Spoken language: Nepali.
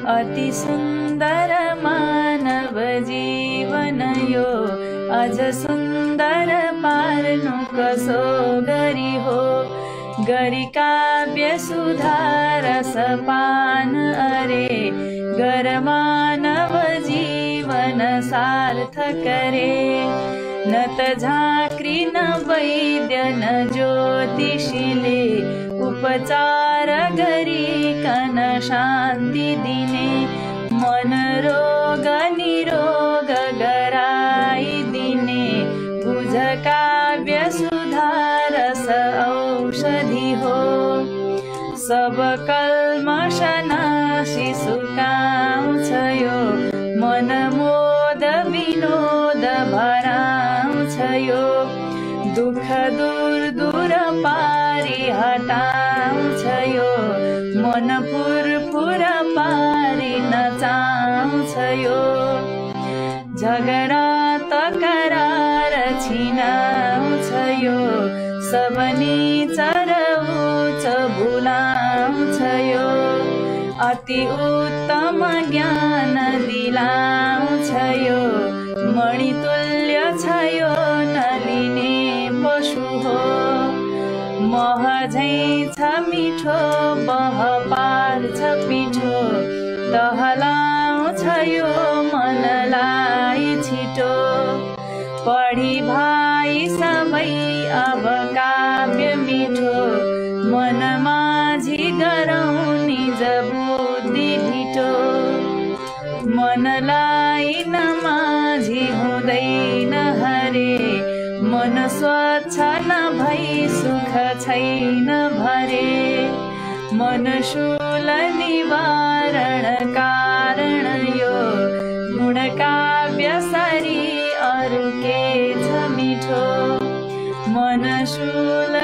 अति सुन्दर मानव जीवन यो, अझ सुन्दर पार्नु कसो गरी हो। गरी काव्य सुधारस पान अरे, गर मानव जीवन सार्थक रे। न त झाँक्री न वैद्य न ज्योतिषीले, उपचार गरिकन शान्ति दिने। मन रोग निरोग गराइदिने, बुझ काव्य सुधारस औषधि हो। सब कल्मष नाशी सुकाउँछ यो, मन मोद विनोद भराउँछ यो। दुःख दूर दूर पारी हटाउँछ यो, मन फुरफुर पारी नचाउँछ यो। झगडा तकरार छिनाउँछ यो, सब नीचर उच्च भुलाउँछ यो। अति उत्तम ज्ञान दिलाउँछ यो, मणितुल्य छ यो नलिने पशु हो। मह झैं छ मिठो बह पार्छ पिठो, टहलाउँछ यो मनलाई छिटो। पढी भाइ सबै अब काव्य मिठो, मन माझी गरौँ निज बुद्धि ढिटो। मनलाई नमाझी हुँदैन हरे, मन स्वच्छ नभई सुख छैन भरे। मन शूल निवारण कारण यो, गुण काव्य सरी अरु के छ मिठो। मन शूल